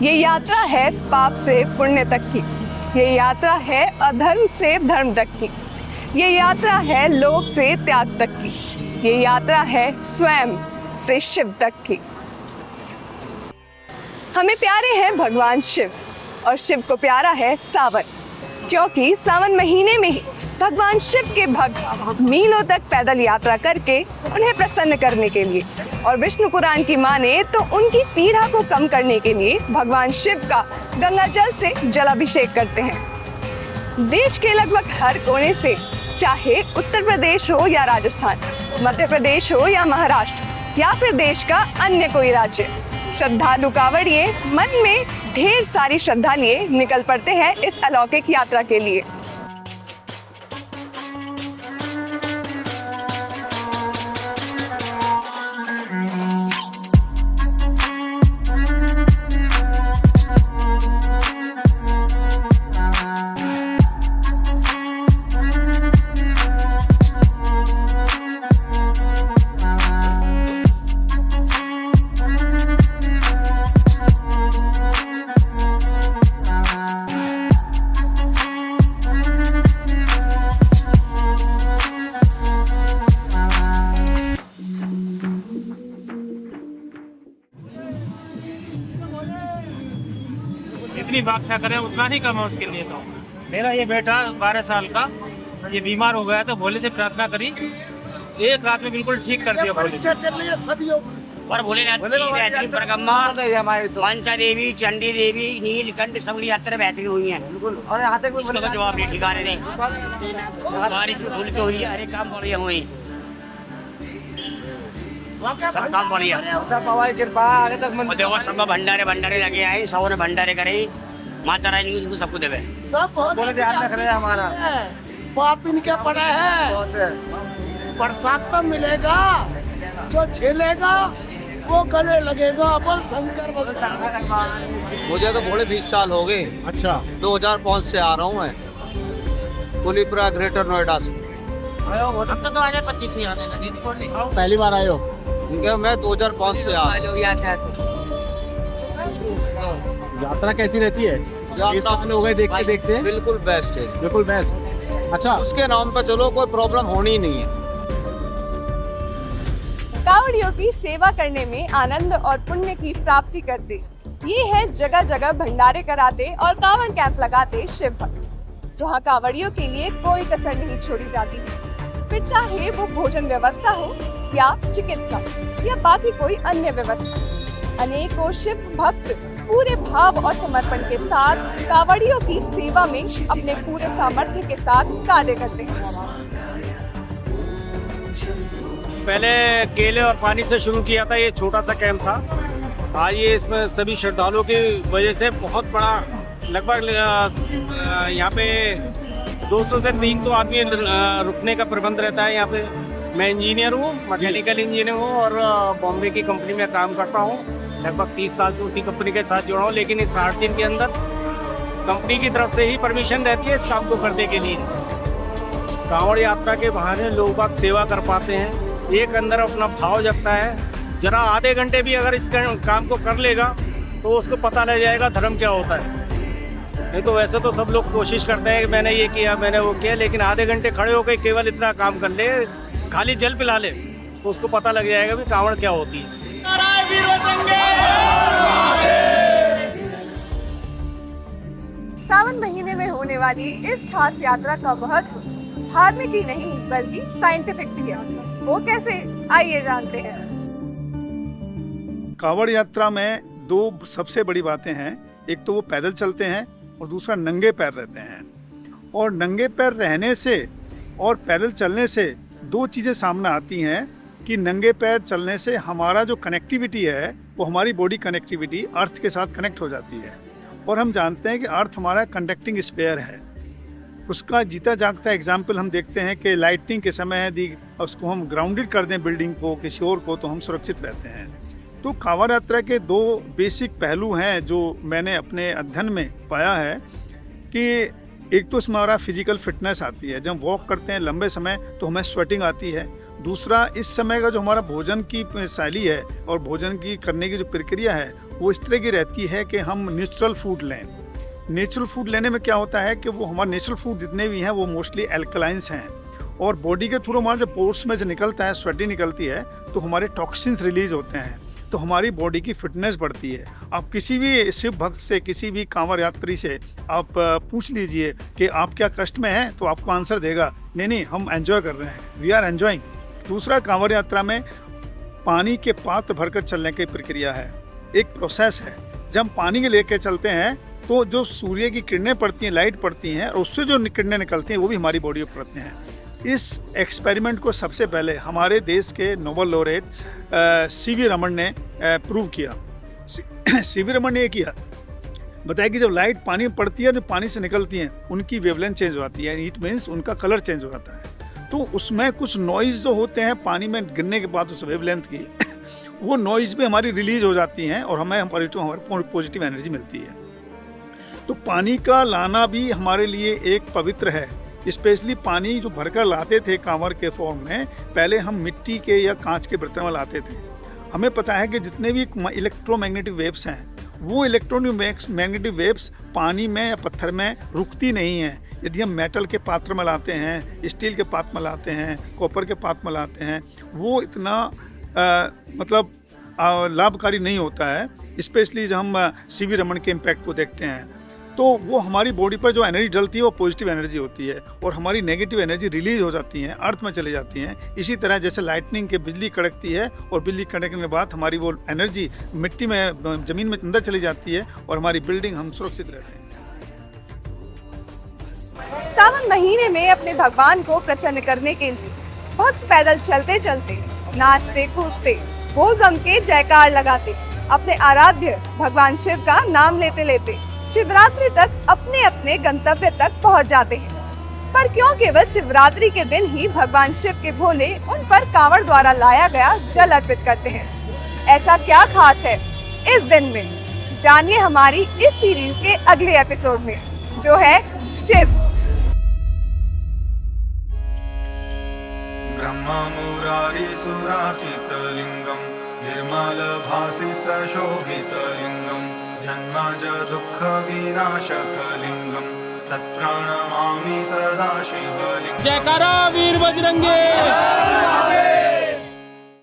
ये यात्रा है पाप से पुण्य तक की, ये यात्रा है अधर्म से धर्म तक की, ये यात्रा है लोक से त्याग तक की, ये यात्रा है स्वयं से शिव तक की। हमें प्यारे हैं भगवान शिव और शिव को प्यारा है सावन, क्योंकि सावन महीने में ही भगवान शिव के भक्त मीलों तक पैदल यात्रा करके उन्हें प्रसन्न करने के लिए और विष्णु पुराण की माने तो उनकी पीड़ा को कम करने के लिए भगवान शिव का गंगा जल से जलाभिषेक करते हैं। देश के लगभग हर कोने से, चाहे उत्तर प्रदेश हो या राजस्थान, मध्य प्रदेश हो या महाराष्ट्र या फिर देश का अन्य कोई राज्य, श्रद्धालु कांवड़िए मन में ढेर सारी श्रद्धा लिए निकल पड़ते हैं इस अलौकिक यात्रा के लिए। जितनी व्याख्या करें उतना ही कम है उसके लिए। तो मेरा ये बेटा 12 साल का ये बीमार हो गया तो भोले से प्रार्थना करी, एक रात में बिल्कुल ठीक कर दिया भोले। चल रही है सभी और भोलेनाथ की बेहतरीन परिक्रमा, मनसा देवी, चंडी देवी, नीलकंठ सबकी यात्रा बेहतरीन हुई है। और यहाँ तक इसका तो जवाब नहीं ठिकाने नहीं। बारिश में धूल के हुई, हर एक काम बढ़िया हुई, सब काम बढ़िया। सब हमारी कृपा आगे तक और देखो सब भंडारे भंडारे लगे आए, सब ने भंडारे करे, माता रानी उसको सबको देवे। सब बहुत ध्यान रख रहे हैं हमारा। पाप इनके पड़ा है, प्रसाद तो मिलेगा, जो झेलेगा वो गले लगेगा। अपन शंकर भगवान। मुझे तो भोले 20 साल हो गए। अच्छा, 2005 से आ रहा हूँ मैं, कुलीपुरा ग्रेटर नोएडा से। अब तो 2025 में आने लगे। पहली बार आए हो? मैं 2005 से आ रहा हूँ। यात्रा कैसी रहती है? ये साल हो गए देखते देखते। बिल्कुल बेस्ट है, बिल्कुल बेस्ट। अच्छा, उसके नाम पे चलो, कोई प्रॉब्लम होनी ही नहीं है। कांवड़ियों की सेवा करने में आनंद और पुण्य की प्राप्ति करते ये है जगह जगह भंडारे कराते और कांवड़ कैंप लगाते शिव भक्त, जहाँ कांवड़ियों के लिए कोई कसर नहीं छोड़ी जाती, फिर चाहे वो भोजन व्यवस्था हो या चिकित्सा या बाकी कोई अन्य व्यवस्था। अनेकों शिव भक्त पूरे भाव और समर्पण के साथ कांवड़ियों की सेवा में अपने पूरे सामर्थ्य के साथ कार्य करते हैं। पहले केले और पानी से शुरू किया था, ये छोटा सा कैंप था। आज ये इसमें सभी श्रद्धालुओं की वजह से बहुत बड़ा, लगभग यहाँ पे 200 से 300 आदमी रुकने का प्रबंध रहता है यहाँ पे। मैं इंजीनियर हूँ, मैकेनिकल इंजीनियर हूँ और बॉम्बे की कंपनी में काम करता हूँ। लगभग 30 साल से उसी कंपनी के साथ जुड़ा हूँ, लेकिन इस 60 दिन के अंदर कंपनी की तरफ से ही परमिशन रहती है इस काम को करने के लिए। कांवड़ यात्रा के बहाने लोग बाग सेवा कर पाते हैं, एक अंदर अपना भाव जगता है। जरा आधे घंटे भी अगर इस काम को कर लेगा तो उसको पता लग जाएगा धर्म क्या होता है। नहीं तो वैसे तो सब लोग कोशिश करते हैं कि मैंने ये किया, मैंने वो किया, लेकिन आधे घंटे खड़े होकर केवल इतना काम कर ले, खाली जल पिला ले, तो उसको पता लग जाएगा कि कांवड़ क्या होती है। सावन महीने में होने वाली इस खास यात्रा का महत्व धार्मिक ही नहीं बल्कि साइंटिफिक भी है। वो कैसे, आइए जानते हैं। कांवड़ यात्रा में दो सबसे बड़ी बातें हैं, एक तो वो पैदल चलते हैं और दूसरा नंगे पैर रहते हैं। और नंगे पैर रहने से और पैदल चलने से दो चीज़ें सामने आती हैं कि नंगे पैर चलने से हमारा जो कनेक्टिविटी है वो हमारी बॉडी कनेक्टिविटी अर्थ के साथ कनेक्ट हो जाती है। और हम जानते हैं कि अर्थ हमारा कंडक्टिंग स्पेयर है, उसका जीता जागता एग्जाम्पल हम देखते हैं कि लाइटनिंग के समय है उसको हम ग्राउंडेड कर दें बिल्डिंग को, किसी और को, तो हम सुरक्षित रहते हैं। तो कांवड़ यात्रा के दो बेसिक पहलू हैं जो मैंने अपने अध्ययन में पाया है कि एक तो इसमें हमारा फिजिकल फिटनेस आती है। जब वॉक करते हैं लंबे समय तो हमें स्वेटिंग आती है दूसरा, इस समय का जो हमारा भोजन की शैली है और भोजन की करने की जो प्रक्रिया है वो इस तरह की रहती है कि हम नेचुरल फूड लें। नेचुरल फूड लेने में क्या होता है कि वो हमारे नेचुरल फूड जितने भी हैं वो मोस्टली एल्कलाइंस हैं, और बॉडी के थ्रू हमारे जब पोर्स में से निकलता है, स्वेटी निकलती है, तो हमारे टॉक्सिन्स रिलीज होते हैं, तो हमारी बॉडी की फिटनेस बढ़ती है। आप किसी भी शिव भक्त से, किसी भी कांवड़ यात्री से आप पूछ लीजिए कि आप क्या कष्ट में हैं, तो आपको आंसर देगा नहीं नहीं हम एंजॉय कर रहे हैं, वी आर एंजॉइंग। दूसरा, कांवड़ यात्रा में पानी के पात्र भरकर चलने की प्रक्रिया है, एक प्रोसेस है। जब हम पानी के लेके चलते हैं तो जो सूर्य की किरणें पड़ती हैं, लाइट पड़ती हैं, और उससे जो किरणें निकलती हैं वो भी हमारी बॉडी पर पड़ती हैं। इस एक्सपेरिमेंट को सबसे पहले हमारे देश के नोबेल लॉरेट सीवी रमन ने प्रूव किया। सीवी रमन ने ये किया, बताया कि जब लाइट पानी में पड़ती है, जो पानी से निकलती हैं, उनकी वेवलेंथ चेंज हो जाती है, इट मीन्स उनका कलर चेंज हो जाता है। तो उसमें कुछ नॉइज़ जो होते हैं पानी में गिरने के बाद उस वेवलेंथ की वो नॉइज़ भी हमारी रिलीज हो जाती हैं और हमें हमारी पॉजिटिव एनर्जी मिलती है। तो पानी का लाना भी हमारे लिए एक पवित्र है। स्पेशली पानी जो भरकर लाते थे कांवर के फॉर्म में, पहले हम मिट्टी के या कांच के बर्तन में लाते थे। हमें पता है कि जितने भी इलेक्ट्रोमैग्नेटिक वेव्स हैं, वो इलेक्ट्रोमैग्नेटिक वेव्स पानी में या पत्थर में रुकती नहीं हैं। यदि हम मेटल के पात्र में लाते हैं, स्टील के पात्र में लाते हैं, कॉपर के पात्र में लाते हैं, वो इतना लाभकारी नहीं होता है। स्पेशली जब हम सीवी रमन के इम्पैक्ट को देखते हैं, तो वो हमारी बॉडी पर जो एनर्जी डलती है वो पॉजिटिव एनर्जी होती है, और हमारी नेगेटिव एनर्जी रिलीज हो जाती है, अर्थ में चली जाती हैं। इसी तरह जैसे लाइटनिंग के बिजली कड़कती है और बिजली कड़कने के बाद हमारी वो एनर्जी मिट्टी में, ज़मीन में अंदर चली जाती है, और हमारी बिल्डिंग, हम सुरक्षित रहते हैं। सावन महीने में अपने भगवान को प्रसन्न करने के लिए भक्त पैदल चलते चलते, नाचते कूदते, बोल बम के जयकार लगाते, अपने आराध्य भगवान शिव का नाम लेते लेते शिवरात्रि तक अपने अपने गंतव्य तक पहुंच जाते हैं। पर क्यों केवल शिवरात्रि के दिन ही भगवान शिव के भोले उन पर कांवड़ द्वारा लाया गया जल अर्पित करते हैं? ऐसा क्या खास है इस दिन में? जानिए हमारी इस सीरीज के अगले एपिसोड में, जो है शिव। ब्रह्ममुरारिसुराचितलिङ्गं निर्मलभासितशोभितलिङ्गं जन्मज दुःखविनाशकलिङ्गं तत्प्रणमामि सदा शिवलिङ्गं। जयकारा वीर बजरंगी।